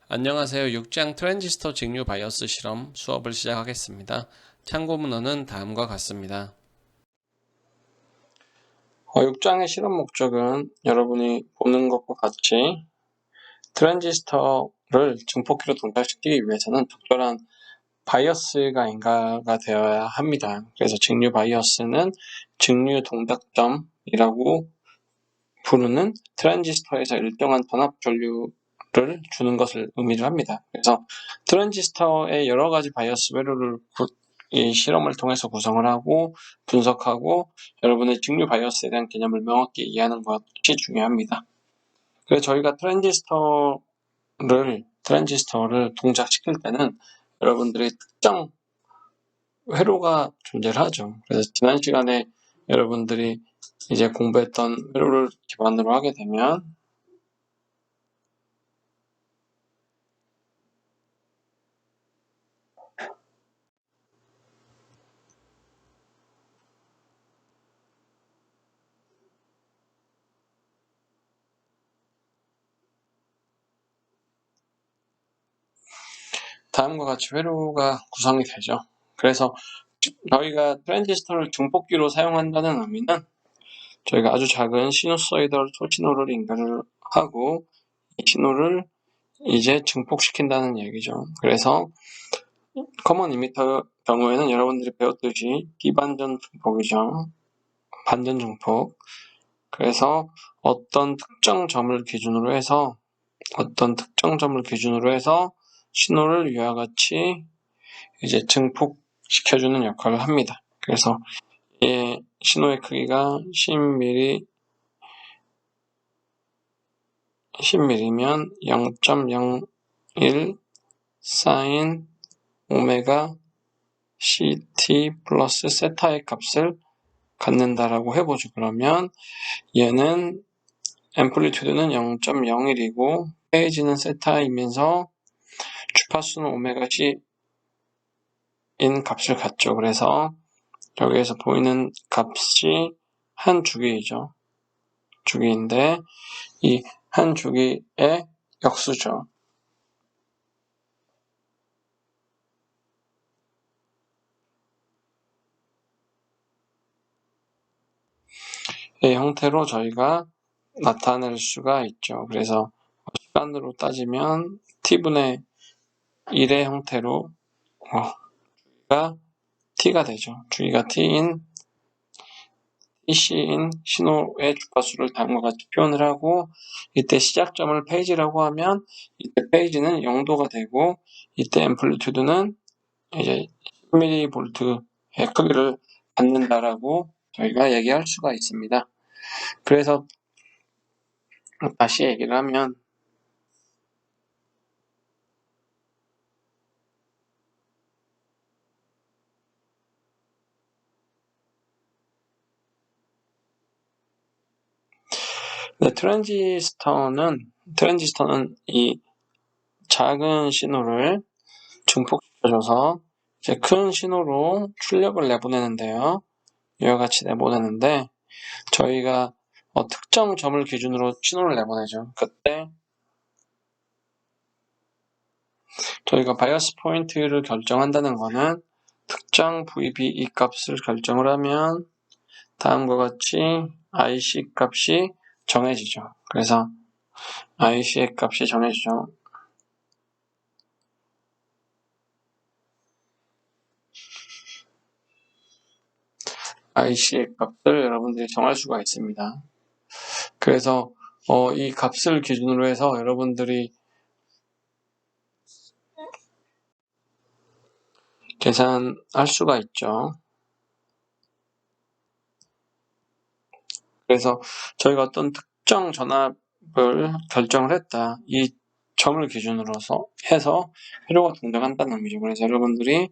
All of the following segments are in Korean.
안녕하세요. 6장 트랜지스터 직류 바이오스 실험 수업을 시작하겠습니다. 참고 문헌은 다음과 같습니다. 6장의 실험 목적은 여러분이 보는 것과 같이 트랜지스터를 증폭기로 동작시키기 위해서는 적절한 바이어스가 인가가 되어야 합니다. 그래서 직류 바이어스는 직류 동작점이라고 부르는 트랜지스터에서 일정한 전압 전류를 주는 것을 의미를 합니다. 그래서 트랜지스터의 여러 가지 바이어스 회로를 이 실험을 통해서 구성을 하고 분석하고 여러분의 직류 바이어스에 대한 개념을 명확히 이해하는 것이 중요합니다. 그래서 저희가 트랜지스터를 동작시킬 때는 여러분들이 특정 회로가 존재를 하죠. 그래서 지난 시간에 여러분들이 이제 공부했던 회로를 기반으로 하게 되면 다음과 같이 회로가 구성이 되죠. 그래서 저희가 트랜지스터를 중폭기로 사용한다는 의미는 저희가 아주 작은 시누소이덜 소신호를 인가를 하고 이 신호를 이제 증폭시킨다는 얘기죠. 그래서 커먼 이미터 경우에는 여러분들이 배웠듯이 비반전 증폭이죠. 반전 증폭. 그래서 어떤 특정 점을 기준으로 해서 신호를 위와 같이 이제 증폭시켜주는 역할을 합니다. 그래서 이 신호의 크기가 10mm면 0.01 사인 오메가 ct 플러스 세타의 값을 갖는다라고 해보죠. 그러면 얘는 앰플리튜드는 0.01이고 페이지는 세타이면서 주파수는 오메가 c인 값을 갖죠. 그래서 여기에서 보이는 값이 한 주기이죠. 주기인데 이 한 주기의 역수죠. 이 형태로 저희가 나타낼 수가 있죠. 그래서 시간으로 따지면 t분의 1의 형태로 주기가 t가 되죠. 주기가 t인 tc인 신호의 주파수를 다음과 같이 표현을 하고 이때 시작점을 페이지라고 하면 이때 페이지는 0도가 되고 이때 앰플리튜드는 이제 10mV의 크기를 갖는다라고 저희가 얘기할 수가 있습니다. 그래서 다시 얘기를 하면 트랜지스터는 이 작은 신호를 증폭시켜줘서 이제 큰 신호로 출력을 내보내는데요. 이와 같이 내보내는데 저희가 특정 점을 기준으로 신호를 내보내죠. 그때 저희가 바이어스 포인트를 결정한다는 것은 특정 VBE 값을 결정을 하면 다음과 같이 IC 값이 정해지죠. 그래서 IC의 값이 정해지죠. IC의 값을 여러분들이 정할 수가 있습니다. 그래서 이 값을 기준으로 해서 여러분들이 계산할 수가 있죠. 그래서 저희가 어떤 특정 전압을 결정을 했다. 이 점을 기준으로 해서 회로가 동작한다는 의미죠. 그래서 여러분들이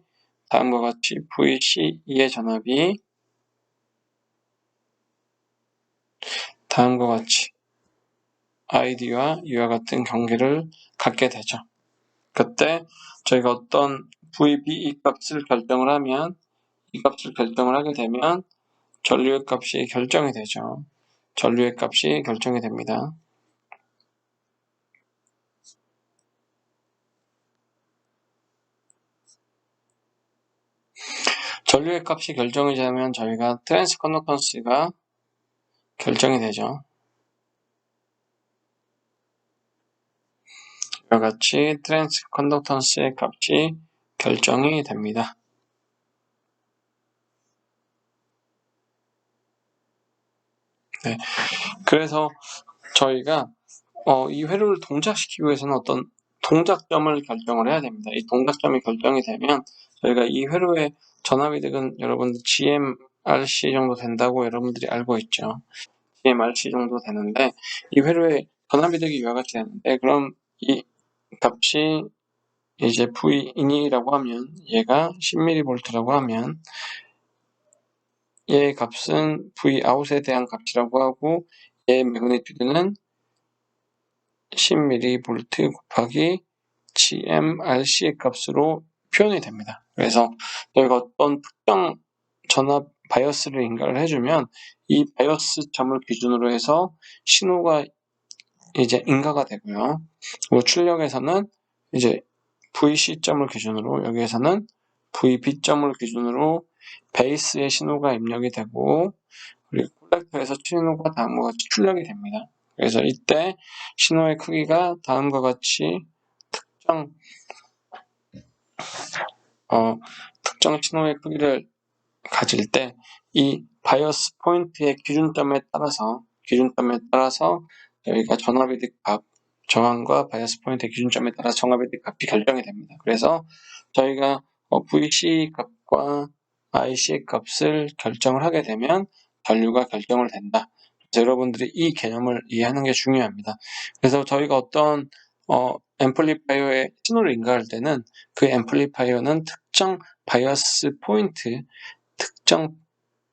다음과 같이 VCE의 전압이 다음과 같이 ID와 이와 같은 경계를 갖게 되죠. 그때 저희가 어떤 VBE 값을 결정을 하면 이 값을 결정을 하게 되면 전류의 값이 결정이 되죠. 전류의 값이 결정이 됩니다. 전류의 값이 결정이 되면 저희가 트랜스 컨덕턴스가 결정이 되죠. 이와 같이 트랜스 컨덕턴스의 값이 결정이 됩니다. 네. 그래서 저희가 이 회로를 동작시키기 위해서는 어떤 동작점을 결정을 해야 됩니다. 이 동작점이 결정이 되면 저희가 이 회로의 전압이득은 여러분들 GMRC 정도 된다고 여러분들이 알고 있죠. GMRC 정도 되는데 이 회로의 전압이득이 이와 같이 되는데 그럼 이 값이 이제 V인이라고 하면 얘가 10mV라고 하면 얘의 값은 Vout에 대한 값이라고 하고 얘의 매그니튜드는 10mV 곱하기 GMRC의 값으로 표현이 됩니다. 그래서 저희가 어떤 특정 전압 바이어스를 인가를 해주면 이 바이어스 점을 기준으로 해서 신호가 이제 인가가 되고요. 그리고 출력에서는 이제 VC점을 기준으로 여기에서는 VB점을 기준으로 베이스의 신호가 입력이 되고 그리고 콜렉터에서 신호가 다음과 같이 출력이 됩니다. 그래서 이때 신호의 크기가 다음과 같이 특정 신호의 크기를 가질 때 이 바이어스 포인트의 기준점에 따라서 저희가 전압이득 값, 저항과 바이어스 포인트의 기준점에 따라 전압이득 값이 결정이 됩니다. 그래서 저희가 VC 값과 IC의 값을 결정을 하게 되면 전류가 결정을 된다. 그래서 여러분들이 이 개념을 이해하는 게 중요합니다. 그래서 저희가 어떤 앰플리파이어의 신호를 인가할 때는 그 앰플리파이어는 특정 바이어스 포인트, 특정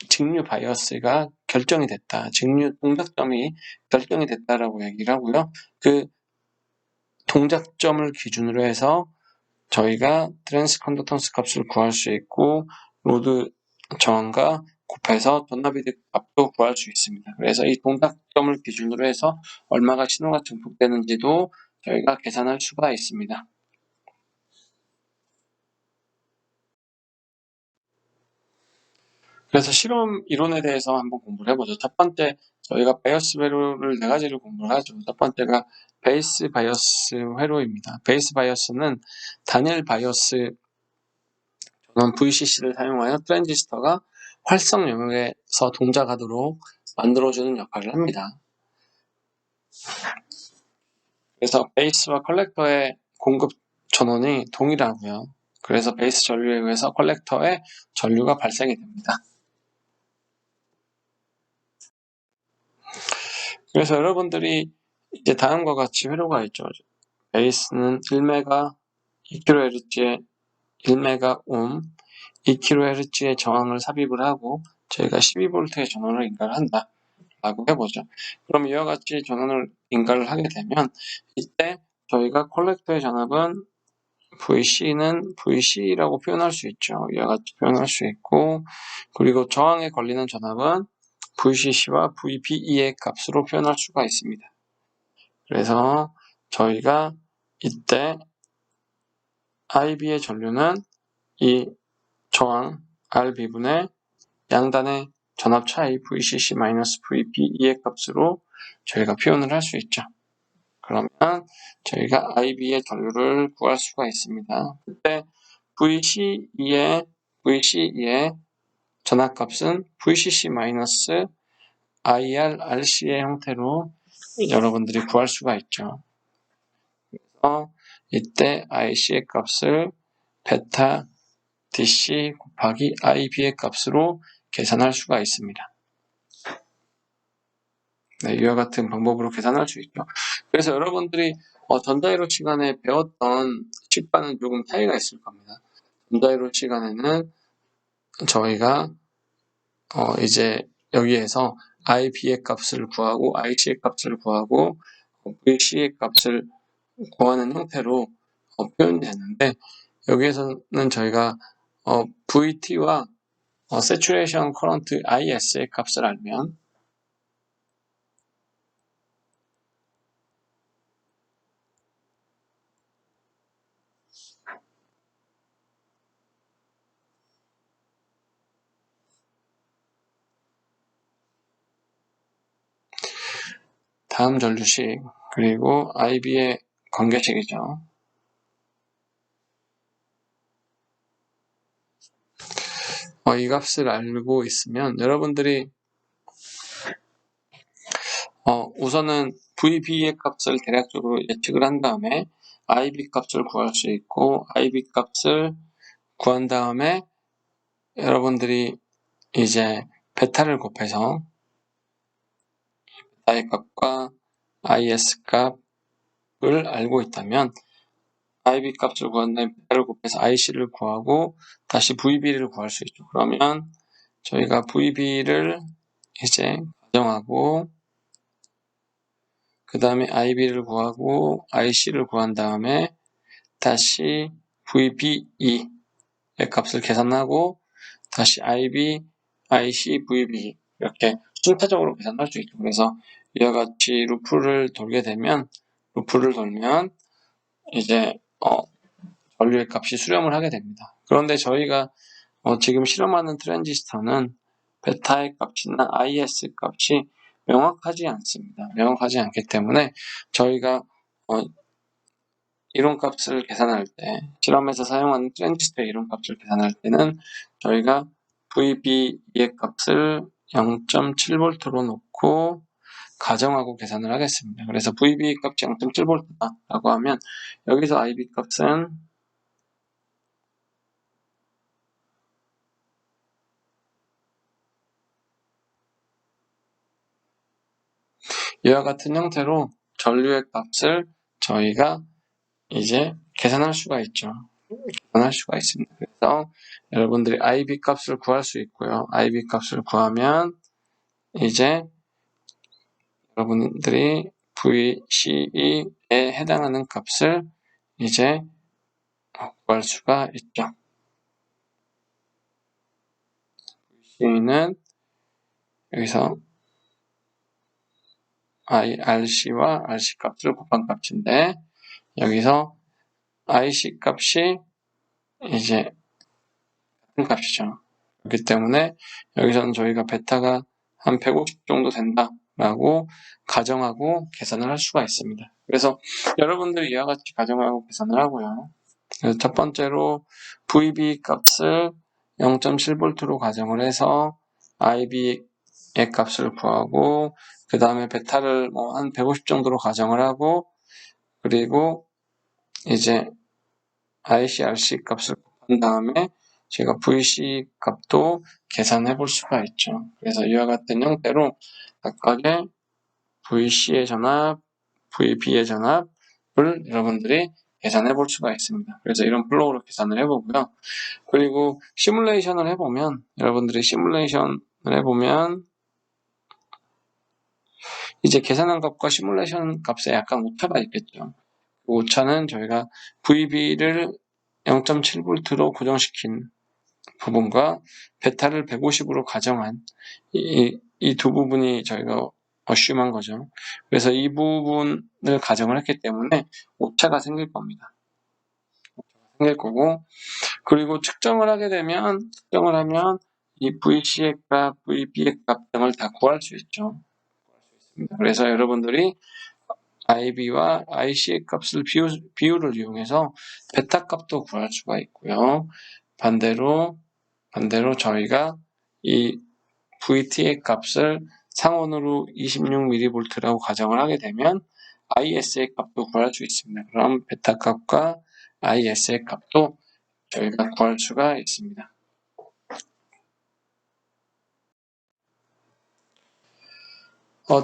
직류 바이어스가 결정이 됐다. 직류 동작점이 결정이 됐다라고 얘기를 하고요. 그 동작점을 기준으로 해서 저희가 트랜스 컨덕턴스 값을 구할 수 있고 로드 저항과 곱해서 전압이득 값도 구할 수 있습니다. 그래서 이 동작점을 기준으로 해서 얼마가 신호가 증폭되는지도 저희가 계산할 수가 있습니다. 그래서 실험 이론에 대해서 한번 공부를 해보죠. 첫 번째, 저희가 바이어스 회로를 네 가지를 공부를 하죠. 첫 번째가 베이스 바이어스 회로입니다. 베이스 바이어스는 단일 바이어스 전원 VCC를 사용하여 트랜지스터가 활성 영역에서 동작하도록 만들어주는 역할을 합니다. 그래서 베이스와 컬렉터의 공급 전원이 동일하고요. 그래서 베이스 전류에 의해서 컬렉터에 전류가 발생이 됩니다. 그래서 여러분들이 이제 다음과 같이 회로가 있죠. 베이스는 1메가 2kHz의 1메가 옴 2kHz의 저항을 삽입을 하고 저희가 12V의 전원을 인가를 한다 라고 해보죠. 그럼 이와 같이 전원을 인가를 하게 되면 이때 저희가 콜렉터의 전압은 VC는 VC라고 표현할 수 있죠. 이와 같이 표현할 수 있고 그리고 저항에 걸리는 전압은 VCC와 VBE의 값으로 표현할 수가 있습니다. 그래서 저희가 이때 IB의 전류는 이 저항 RB분의 양단의 전압 차이 VCC-VBE의 값으로 저희가 표현을 할 수 있죠. 그러면 저희가 IB의 전류를 구할 수가 있습니다. 그때 VCE의 전압값은 VCC-IRRC의 형태로 여러분들이 구할 수가 있죠. 그래서 이때 IC의 값을 베타 DC 곱하기 IB의 값으로 계산할 수가 있습니다. 네, 이와 같은 방법으로 계산할 수 있죠. 그래서 여러분들이 전자회로 시간에 배웠던 식과는 조금 차이가 있을 겁니다. 전자회로 시간에는 저희가 이제 여기에서 IB의 값을 구하고 IC의 값을 구하고 VC의 값을 구하는 형태로 표현이 되는데 여기에서는 저희가 VT와 Saturation Current IS의 값을 알면 다음 전류식, 그리고 IB의 관계식이죠. 이 값을 알고 있으면 여러분들이 우선은 VB의 값을 대략적으로 예측을 한 다음에 IB 값을 구할 수 있고, IB 값을 구한 다음에 여러분들이 이제 베타를 곱해서 I 값과 IS 값을 알고 있다면 IB 값을 구한 다음에 베타를 곱해서 IC를 구하고 다시 VB를 구할 수 있죠. 그러면 저희가 VB를 이제 가정하고 그 다음에 IB를 구하고 IC를 구한 다음에 다시 VBE의 값을 계산하고 다시 IB, IC, VB 이렇게 순차적으로 계산할 수 있죠. 그래서 이와 같이 루프를 돌면 이제 전류의 값이 수렴을 하게 됩니다. 그런데 저희가 지금 실험하는 트랜지스터는 베타의 값이나 IS 값이 명확하지 않습니다. 명확하지 않기 때문에 저희가 이론값을 계산할 때, 실험에서 사용하는 트랜지스터의 이론값을 계산할 때는 저희가 VB의 값을 0.7V로 놓고 가정하고 계산을 하겠습니다. 그래서 VB 값이 0.7V다라고 하면 여기서 IB 값은 이와 같은 형태로 전류의 값을 저희가 이제 계산할 수가 있죠. 계산할 수가 있습니다. 그래서 여러분들이 IB 값을 구할 수 있고요. IB 값을 구하면 이제 여러분들이 VCE에 해당하는 값을 이제 구할 수가 있죠. VCE는 여기서 RC와 RC 값을 곱한 값인데 여기서 IC 값이 이제 같은 값이죠. 그렇기 때문에 여기서는 저희가 베타가 한 150 정도 된다라고 가정하고 계산을 할 수가 있습니다. 그래서 여러분들이 이와 같이 가정하고 계산을 하고요. 그래서 첫 번째로 VB 값을 0.7V로 가정을 해서 IB의 값을 구하고 그 다음에 베타를 한 150 정도로 가정을 하고 그리고 이제 IC, RC 값을 곱한 다음에 제가 VC 값도 계산해 볼 수가 있죠. 그래서 이와 같은 형태로 각각의 VC의 전압, VB의 전압을 여러분들이 계산해 볼 수가 있습니다. 그래서 이런 플로우로 계산을 해보고요. 그리고 시뮬레이션을 해보면 여러분들이 시뮬레이션을 해보면 이제 계산한 값과 시뮬레이션 값에 약간 오차가 있겠죠. 그 오차는 저희가 VB를 0.7V로 고정시킨 부분과 베타를 150으로 가정한 이 두 부분이 저희가 어슘한 거죠. 그래서 이 부분을 가정을 했기 때문에 오차가 생길 겁니다. 생길 거고 그리고 측정을 하면 이 VC의 값, VB의 값 등을 다 구할 수 있죠. 그래서 여러분들이 IB와 IC의 값을 비율을 이용해서 베타 값도 구할 수가 있고요. 반대로 저희가 이 VT의 값을 상온으로 26mV라고 가정을 하게 되면 IS의 값도 구할 수 있습니다. 그럼 베타 값과 IS의 값도 저희가 구할 수가 있습니다.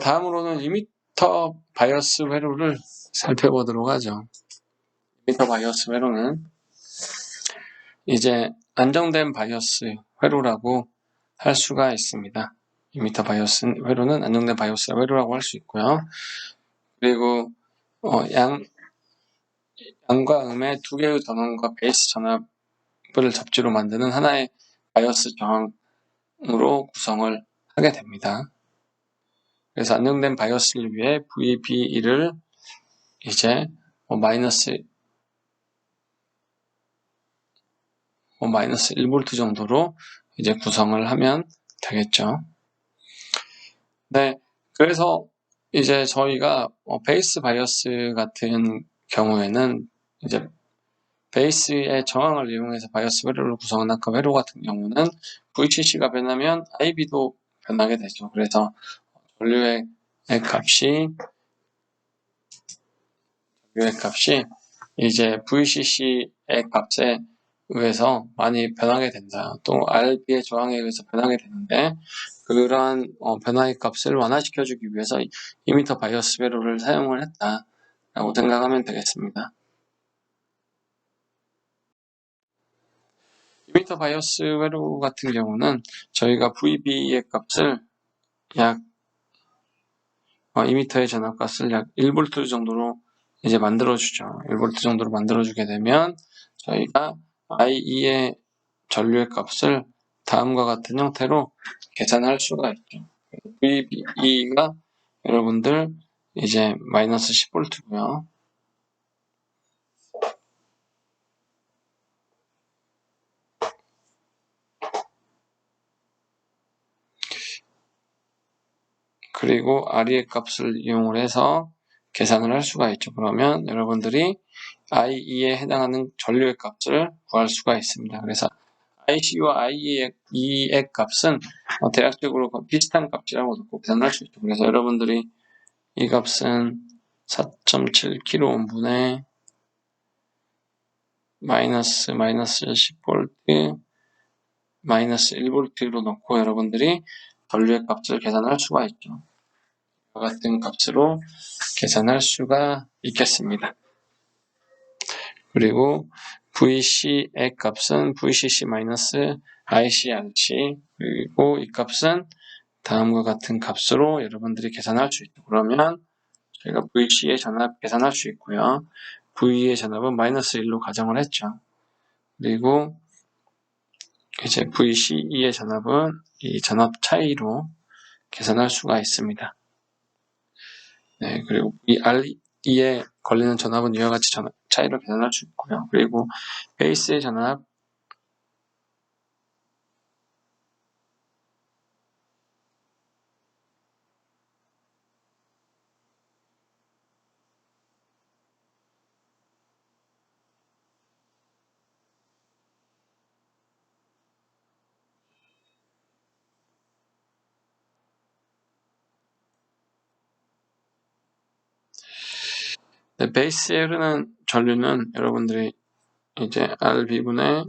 다음으로는 이미터 바이어스 회로를 살펴보도록 하죠. 이미터 바이어스 회로는 이제 안정된 바이어스 회로라고 할 수가 있습니다. 이미터 바이어스 회로는 안정된 바이어스 회로라고 할 수 있고요. 그리고 양과 음의 두 개의 전원과 베이스 전압을 접지로 만드는 하나의 바이어스 저항으로 구성을 하게 됩니다. 그래서 안정된 바이어스를 위해 VBE를 이제 마이너스 1V 정도로 이제 구성을 하면 되겠죠. 네, 그래서 이제 저희가 베이스 바이어스 같은 경우에는 이제 베이스의 저항을 이용해서 바이어스 회로를 구성한 그 회로 같은 경우는 VCC가 변하면 IB도 변하게 되죠. 그래서 전류의 값이 이제 VCC의 값에 의해서 많이 변하게 된다. 또 RB의 저항에 의해서 변하게 되는데 그러한 변화의 값을 완화시켜주기 위해서 이미터 바이어스 회로를 사용을 했다라고 생각하면 되겠습니다. 이미터 바이어스 회로 같은 경우는 저희가 VB의 값을 약 이미터의 전압값을 약 1V 정도로 이제 만들어주죠. 1V 정도로 만들어주게 되면 저희가 IE의 전류의 값을 다음과 같은 형태로 계산할 수가 있죠. VB가 여러분들 이제 마이너스 10V고요. 그리고 RE의 값을 이용을 해서 계산을 할 수가 있죠. 그러면 여러분들이 IE에 해당하는 전류의 값을 구할 수가 있습니다. 그래서 IC와 IE의 값은 대략적으로 비슷한 값이라고 놓고 계산할 수 있죠. 그래서 여러분들이 이 값은 4.7kΩ분의 마이너스 10V 마이너스 1V로 놓고 여러분들이 전류의 값을 계산할 수가 있죠. 이와 같은 값으로 계산할 수가 있겠습니다. 그리고 VC의 값은 VCC-ICRC 그리고 이 값은 다음과 같은 값으로 여러분들이 계산할 수 있죠. 그러면 저희가 VC의 전압 계산할 수 있고요. V의 전압은 마이너스 1로 가정을 했죠. 그리고 이제 VCE의 전압은 이 전압 차이로 계산할 수가 있습니다. 네, 그리고 이 RE에 걸리는 전압은 이와 같이 전압 차이로 계산할 수 있고요. 그리고 베이스의 전압 네, 베이스에 흐르는 전류는 여러분들이 이제 RB분의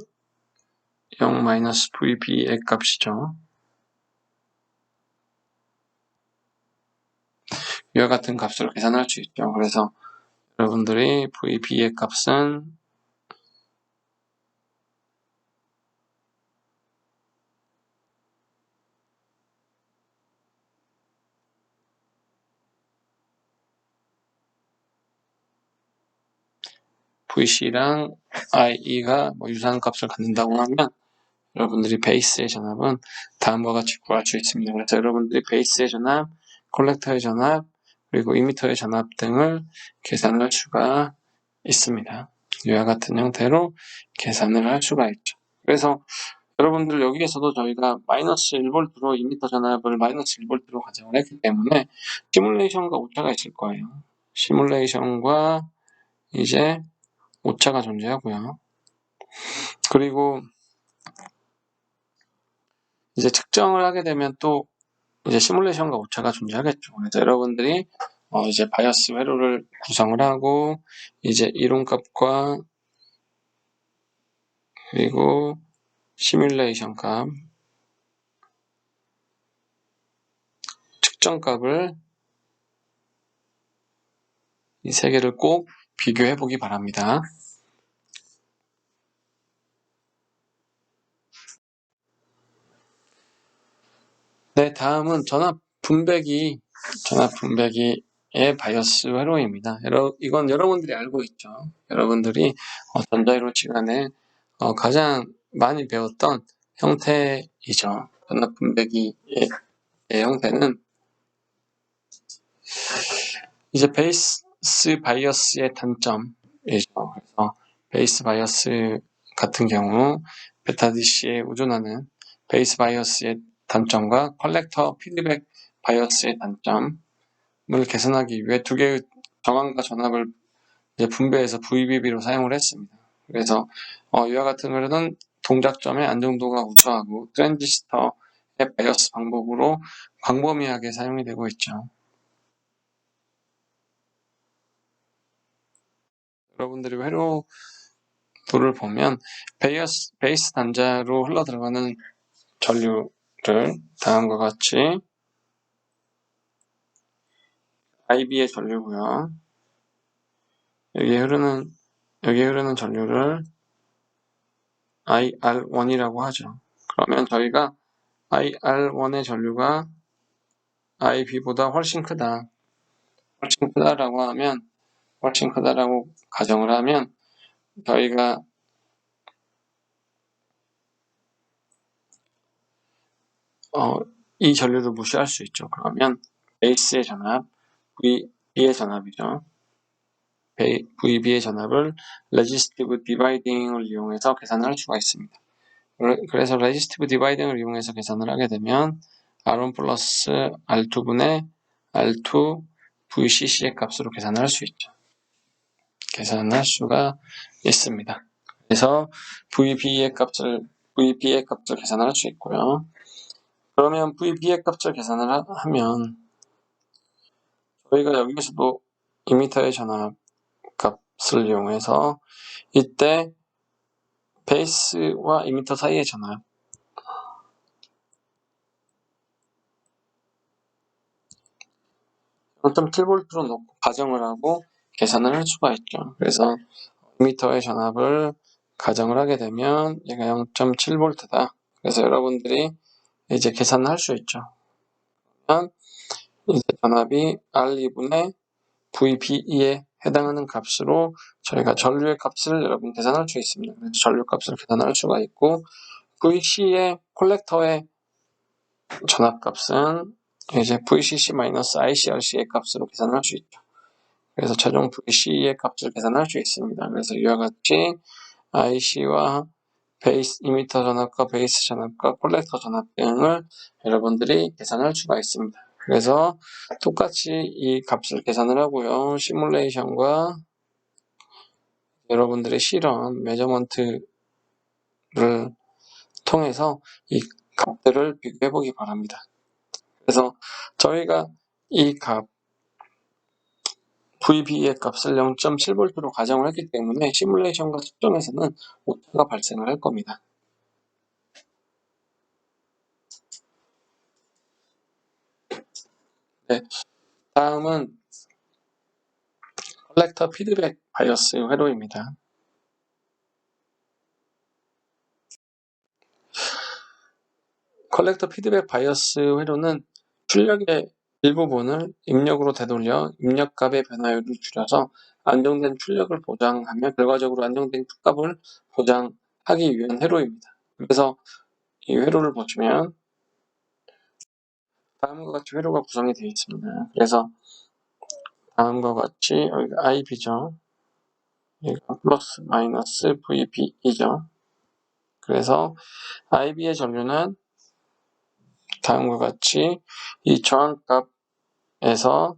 0-VB의 값이죠. 이와 같은 값으로 계산할 수 있죠. 그래서 여러분들이 VB의 값은 VC랑 IE가 유사한 값을 갖는다고 하면 여러분들이 베이스의 전압은 다음과 같이 구할 수 있습니다. 그래서 여러분들이 베이스의 전압, 콜렉터의 전압, 그리고 이미터의 전압 등을 계산할 수가 있습니다. 이와 같은 형태로 계산을 할 수가 있죠. 그래서 여러분들 여기에서도 저희가 마이너스 1V로 이미터 전압을 마이너스 1V로 가정을 했기 때문에 시뮬레이션과 오차가 있을 거예요. 시뮬레이션과 이제 오차가 존재하고요. 그리고 이제 측정을 하게 되면 또 이제 시뮬레이션과 오차가 존재하겠죠. 그래서 여러분들이 이제 바이어스 회로를 구성을 하고 이제 이론값과 그리고 시뮬레이션 값, 측정값을 이 세 개를 꼭 비교해 보기 바랍니다. 네, 다음은 전압 분배기의 바이어스 회로입니다. 이건 여러분들이 알고 있죠. 여러분들이 전자회로 시간에 가장 많이 배웠던 형태이죠. 전압 분배기의 형태는 이제 베이스 바이어스의 단점이죠. 그래서 베이스 바이어스 같은 경우 베타 DC에 의존하는 베이스 바이어스의 단점과 컬렉터 피드백 바이어스의 단점 계산하기 위해 두 개의 정황과 전압을 이제 분배해서 VBB로 사용을 했습니다. 그래서 이와 같은 경우는 동작점의 안정도가 우수하고 트랜지스터의 바이어스 방법으로 광범위하게 사용이 되고 있죠. 여러분들이 회로도를 보면 베이스 단자로 흘러들어가는 전류를 다음과 같이 IB의 전류고요. 여기에 흐르는 전류를 IR1이라고 하죠. 그러면 저희가 IR1의 전류가 IB보다 훨씬 크다라고 가정을 하면 저희가 이 전류를 무시할 수 있죠. 그러면 베이스의 전압, VB의 전압이죠. VB의 전압을 레지스티브 디바이딩을 이용해서 계산을 할 수가 있습니다. 그래서 레지스티브 디바이딩을 이용해서 계산을 하게 되면 R1 플러스 R2분의 R2 VCC의 값으로 계산을 할 수 있죠. 계산할 수가 있습니다. 그래서 VB의 값을 계산을 할 수 있고요. 그러면 VB의 값을 계산을 하면 저희가 여기서도 이미터의 전압 값을 이용해서 이때 베이스와 이미터 사이의 전압 0.7V로 놓고 가정을 하고 계산을 할 수가 있죠. 그래서 이미터의 전압을 가정을 하게 되면 얘가 0.7V다. 그래서 여러분들이 이제 계산을 할 수 있죠. 그러면 이제 전압이 R2분의 VBE에 해당하는 값으로 저희가 전류의 값을 여러분 계산할 수 있습니다. 그래서 전류 값을 계산할 수가 있고 VC의 콜렉터의 전압값은 이제 VCC-ICRC의 값으로 계산할 수 있죠. 그래서 최종 VC의 값을 계산할 수 있습니다. 그래서 이와 같이 IC와 베이스 이미터 전압과 베이스 전압과 콜렉터 전압 등을 여러분들이 계산할 수가 있습니다. 그래서 똑같이 이 값을 계산을 하고요. 시뮬레이션과 여러분들의 실험, 메저먼트를 통해서 이 값들을 비교해 보기 바랍니다. 그래서 저희가 이 값, VB의 값을 0.7V로 가정을 했기 때문에 시뮬레이션과 측정에서는 오차가 발생을 할 겁니다. 네, 다음은 컬렉터 피드백 바이어스 회로입니다. 컬렉터 피드백 바이어스 회로는 출력의 일부분을 입력으로 되돌려 입력값의 변화율을 줄여서 안정된 출력을 보장하며 결과적으로 안정된 투값을 보장하기 위한 회로입니다. 그래서 이 회로를 보시면 다음과 같이 회로가 구성이 되어 있습니다. 그래서 다음과 같이 여기가 IB죠. 여기가 플러스 마이너스 VB이죠. 그래서 IB의 전류는 다음과 같이 이 저항값에서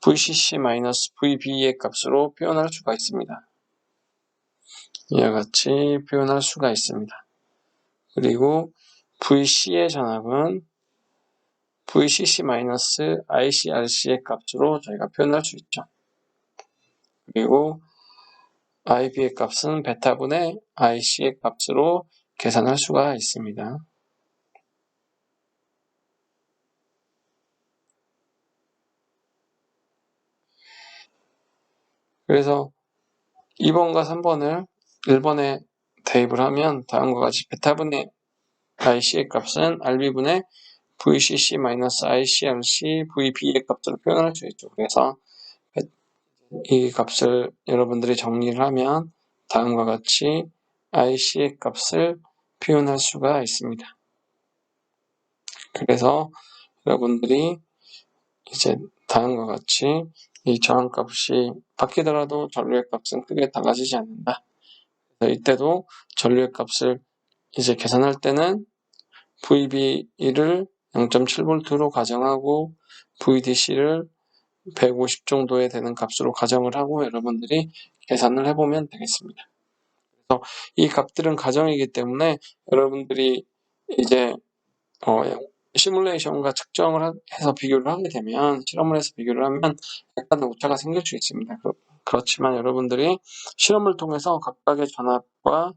VCC-VB의 값으로 표현할 수가 있습니다. 이와 같이 표현할 수가 있습니다. 그리고 VC의 전압은 VCC-ICRC의 값으로 저희가 표현할 수 있죠. 그리고 IB의 값은 베타분의 IC의 값으로 계산할 수가 있습니다. 그래서 2번과 3번을 1번에 대입을 하면 다음과 같이 베타분의 IC의 값은 RB분의 VCC-ICRC VB의 값으로 표현할 수 있죠. 그래서 이 값을 여러분들이 정리를 하면 다음과 같이 IC의 값을 표현할 수가 있습니다. 그래서 여러분들이 이제 다음과 같이 이 저항값이 바뀌더라도 전류의 값은 크게 달라지지 않는다. 이때도 전류의 값을 이제 계산할 때는 VB를 0.7V로 가정하고 VDC를 150 정도에 되는 값으로 가정을 하고 여러분들이 계산을 해보면 되겠습니다. 그래서 이 값들은 가정이기 때문에 여러분들이 이제 시뮬레이션과 측정을 해서 비교를 하게 되면, 실험을 해서 비교를 하면 약간의 오차가 생길 수 있습니다. 그렇지만 여러분들이 실험을 통해서 각각의 전압과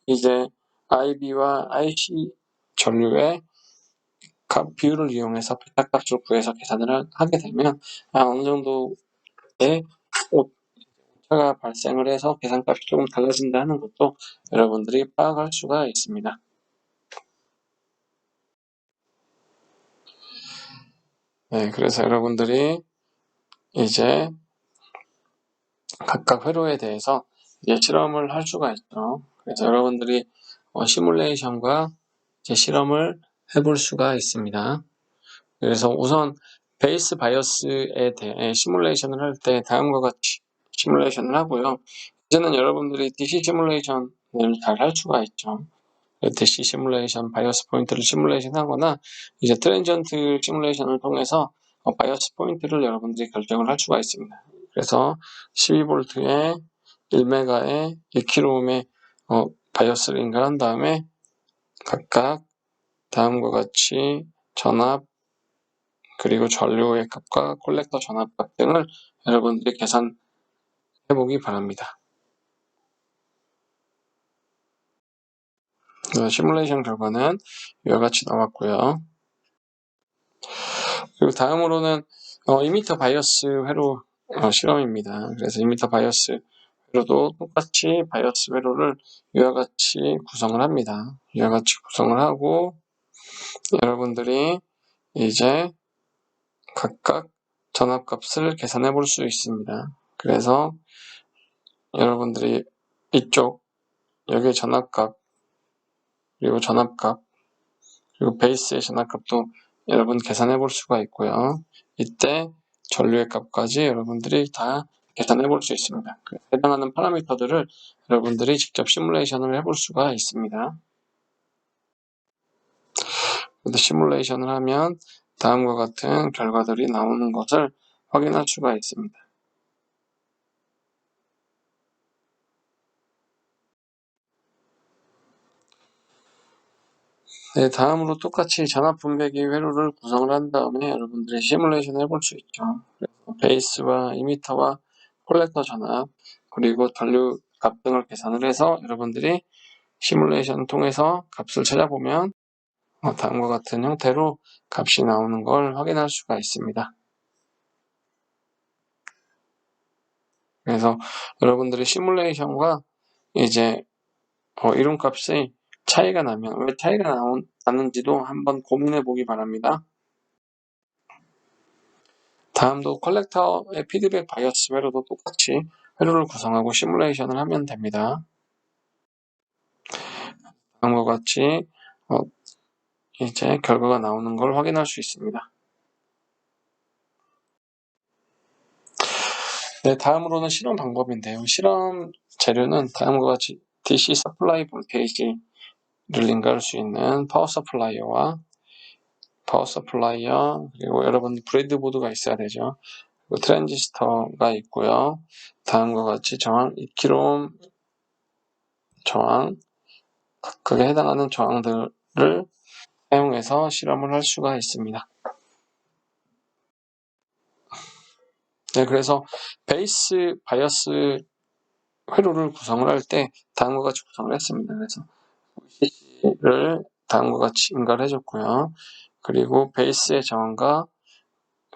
이제 IB와 IC 전류의 비율을 이용해서 베타값을 구해서 계산을 하게 되면 어느 정도의 오차가 발생을 해서 계산값이 조금 달라진다 하는 것도 여러분들이 파악할 수가 있습니다. 네, 그래서 여러분들이 이제 각각 회로에 대해서 이제 실험을 할 수가 있죠. 그래서 여러분들이 시뮬레이션과 이제 실험을 해볼 수가 있습니다. 그래서 우선 베이스 바이어스에 대해 시뮬레이션을 할 때 다음과 같이 시뮬레이션을 하고요. 이제는 여러분들이 DC 시뮬레이션을 잘 할 수가 있죠. DC 시뮬레이션, 바이어스 포인트를 시뮬레이션 하거나 이제 트랜지언트 시뮬레이션을 통해서 바이어스 포인트를 여러분들이 결정을 할 수가 있습니다. 그래서 12V에 1메가에 1kΩ의 바이어스를 인가한 다음에 각각 다음과 같이 전압 그리고 전류의 값과 콜렉터 전압값 등을 여러분들이 계산해 보기 바랍니다. 시뮬레이션 결과는 이와 같이 나왔고요. 그리고 다음으로는 이미터 바이어스 회로 실험입니다. 그래서 이미터 바이어스 회로도 똑같이 바이어스 회로를 이와 같이 구성을 합니다. 이와 같이 구성을 하고 여러분들이 이제 각각 전압값을 계산해 볼 수 있습니다. 그래서 여러분들이 이쪽 여기 전압값 그리고 전압값 그리고 베이스의 전압값도 여러분 계산해 볼 수가 있고요. 이때 전류의 값까지 여러분들이 다 계산해 볼 수 있습니다. 해당하는 파라미터들을 여러분들이 직접 시뮬레이션을 해볼 수가 있습니다. 시뮬레이션을 하면 다음과 같은 결과들이 나오는 것을 확인할 수가 있습니다. 네, 다음으로 똑같이 전압 분배기 회로를 구성을 한 다음에 여러분들이 시뮬레이션을 해볼 수 있죠. 그래서 베이스와 이미터와 콜렉터 전압 그리고 전류 값 등을 계산을 해서 여러분들이 시뮬레이션을 통해서 값을 찾아보면 다음과 같은 형태로 값이 나오는 걸 확인할 수가 있습니다. 그래서 여러분들이 시뮬레이션과 이제 이론값의 차이가 나면 왜 차이가 나는지도 한번 고민해 보기 바랍니다. 다음도 컬렉터의 피드백 바이어스 회로도 똑같이 회로를 구성하고 시뮬레이션을 하면 됩니다. 다음과 같이 이제 결과가 나오는 걸 확인할 수 있습니다. 네, 다음으로는 실험 방법인데요. 실험 재료는 다음과 같이 DC 서플라이 볼테이지를 인가할 수 있는 파워 서플라이어와 파워 서플라이어 그리고 여러분 브레드보드가 있어야 되죠. 그리고 트랜지스터가 있고요. 다음과 같이 저항 2kΩ 저항 각각에 해당하는 저항들을 사용해서 실험을 할 수가 있습니다. 네, 그래서 베이스 바이어스 회로를 구성을 할 때 다음과 같이 구성을 했습니다. 그래서 VCC를 다음과 같이 인가를 해줬고요. 그리고 베이스의 저항과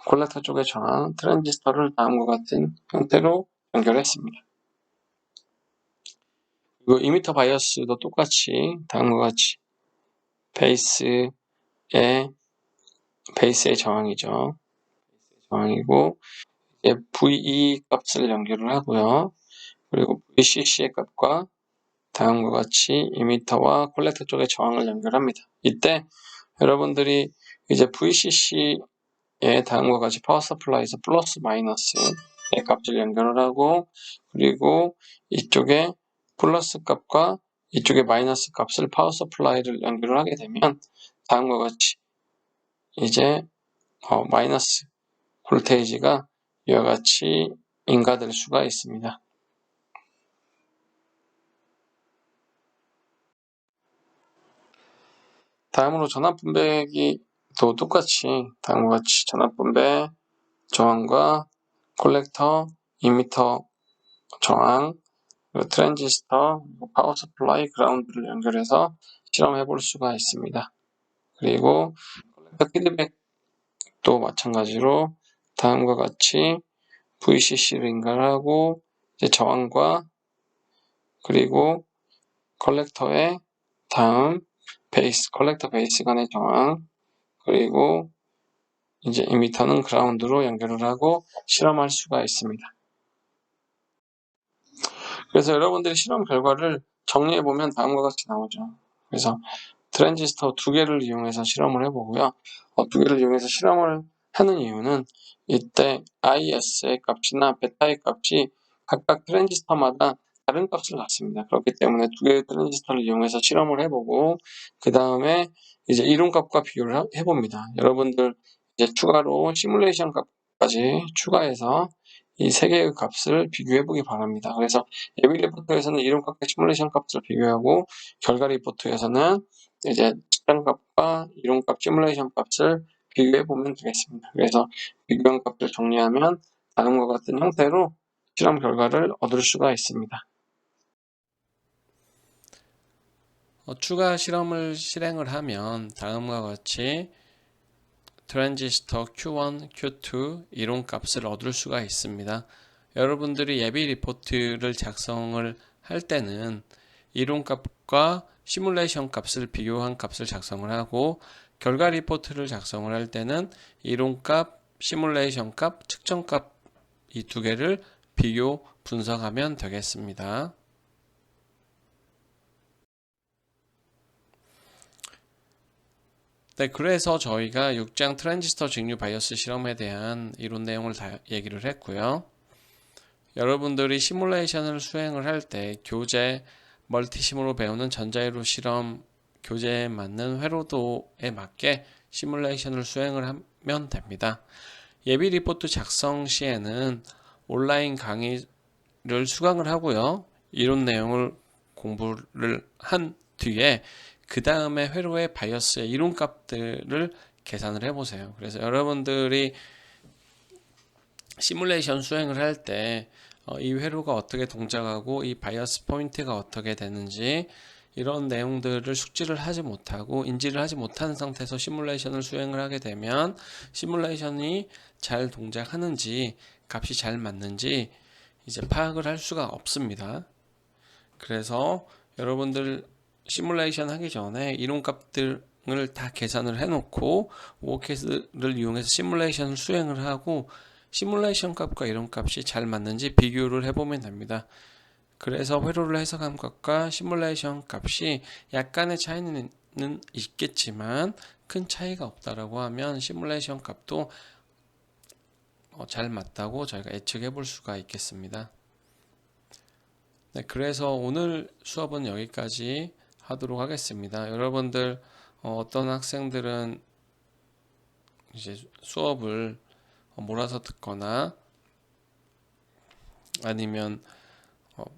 콜렉터 쪽의 저항, 트랜지스터를 다음과 같은 형태로 연결했습니다. 그리고 이미터 바이어스도 똑같이 다음과 같이 베이스의 저항이죠. 저항이고 VE 값을 연결을 하고요. 그리고 VCC의 값과 다음과 같이 이미터와 콜렉터 쪽의 저항을 연결합니다. 이때 여러분들이 이제 VCC의 다음과 같이 파워 서플라이에서 플러스 마이너스의 값을 연결을 하고 그리고 이쪽에 플러스 값과 이쪽에 마이너스 값을 파워 서플라이를 연결을 하게 되면 다음과 같이 이제 마이너스 볼테이지가 이와 같이 인가될 수가 있습니다. 다음으로 전압분배기도 똑같이 다음과 같이 전압분배 저항과 콜렉터, 이미터 저항, 그리고 트랜지스터, 파워 서플라이, 그라운드를 연결해서 실험해 볼 수가 있습니다. 그리고 콜렉터 피드백도 마찬가지로 다음과 같이 VCC를 인가하고 이제 저항과 그리고 컬렉터의 다음 컬렉터 베이스 간의 저항, 그리고 이제 이미터는 그라운드로 연결을 하고 실험할 수가 있습니다. 그래서 여러분들이 실험 결과를 정리해 보면 다음과 같이 나오죠. 그래서 트랜지스터 2개를 이용해서 실험을 해보고요. 2개를 이용해서 실험을 하는 이유는 이때 IS의 값이나 베타의 값이 각각 트랜지스터마다 다른 값을 낳습니다. 그렇기 때문에 2개의 트랜지스터를 이용해서 실험을 해보고 그 다음에 이제 이론값과 비교를 해봅니다. 여러분들 이제 추가로 시뮬레이션 값까지 추가해서 이 3개의 값을 비교해 보기 바랍니다. 그래서 예비 리포트에서는 이론값과 시뮬레이션 값을 비교하고 결과 리포트에서는 이제 측정값과 이론값, 시뮬레이션 값을 비교해 보면 되겠습니다. 그래서 비교한 값을 정리하면 다음과 같은 형태로 실험 결과를 얻을 수가 있습니다. 추가 실험을 실행을 하면 다음과 같이 트랜지스터 Q1, Q2 이론값을 얻을 수가 있습니다. 여러분들이 예비 리포트를 작성을 할 때는 이론값과 시뮬레이션 값을 비교한 값을 작성을 하고 결과 리포트를 작성을 할 때는 이론값, 시뮬레이션 값, 측정값 이 2개를 비교 분석하면 되겠습니다. 네, 그래서 저희가 6장 트랜지스터 직류 바이어스 실험에 대한 이론 내용을 다 얘기를 했고요. 여러분들이 시뮬레이션을 수행을 할 때 교재 멀티심으로 배우는 전자회로 실험 교재에 맞는 회로도에 맞게 시뮬레이션을 수행을 하면 됩니다. 예비 리포트 작성 시에는 온라인 강의를 수강을 하고요. 이론 내용을 공부를 한 뒤에 그 다음에 회로의 바이어스의 이론값들을 계산을 해보세요. 그래서 여러분들이 시뮬레이션 수행을 할 때 이 회로가 어떻게 동작하고 이 바이어스 포인트가 어떻게 되는지 이런 내용들을 숙지를 하지 못하고 인지를 하지 못한 상태에서 시뮬레이션을 수행을 하게 되면 시뮬레이션이 잘 동작하는지 값이 잘 맞는지 이제 파악을 할 수가 없습니다. 그래서 여러분들 시뮬레이션 하기 전에 이론값들을 다 계산을 해놓고 오케스를 이용해서 시뮬레이션을 수행을 하고 시뮬레이션 값과 이론값이 잘 맞는지 비교를 해보면 됩니다. 그래서 회로를 해석한 값과 시뮬레이션 값이 약간의 차이는 있겠지만 큰 차이가 없다라고 하면 시뮬레이션 값도 잘 맞다고 저희가 예측해 볼 수가 있겠습니다. 네, 그래서 오늘 수업은 여기까지 하도록 하겠습니다. 여러분들 어떤 학생들은 이제 수업을 몰아서 듣거나 아니면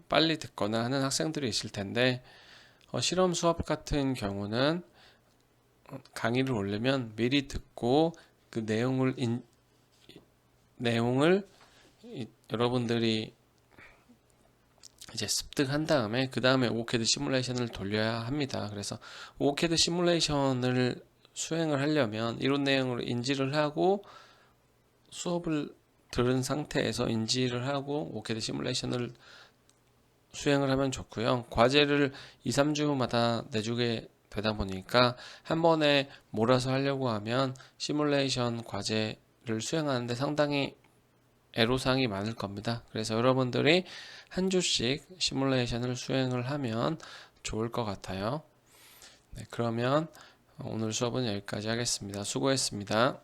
빨리 듣거나 하는 학생들이 있을 텐데 실험 수업 같은 경우는 강의를 올리면 미리 듣고 그 내용을 여러분들이 이제 습득한 다음에 그 다음에 오케드 시뮬레이션을 돌려야 합니다. 그래서 오케드 시뮬레이션을 수행을 하려면 이론 내용을 인지를 하고 수업을 들은 상태에서 인지를 하고 오케드 시뮬레이션을 수행을 하면 좋고요. 과제를 2, 3주마다 내주게 되다 보니까 한 번에 몰아서 하려고 하면 시뮬레이션 과제를 수행하는데 상당히 애로사항이 많을 겁니다. 그래서 여러분들이 한 주씩 시뮬레이션을 수행을 하면 좋을 것 같아요. 네, 그러면 오늘 수업은 여기까지 하겠습니다. 수고했습니다.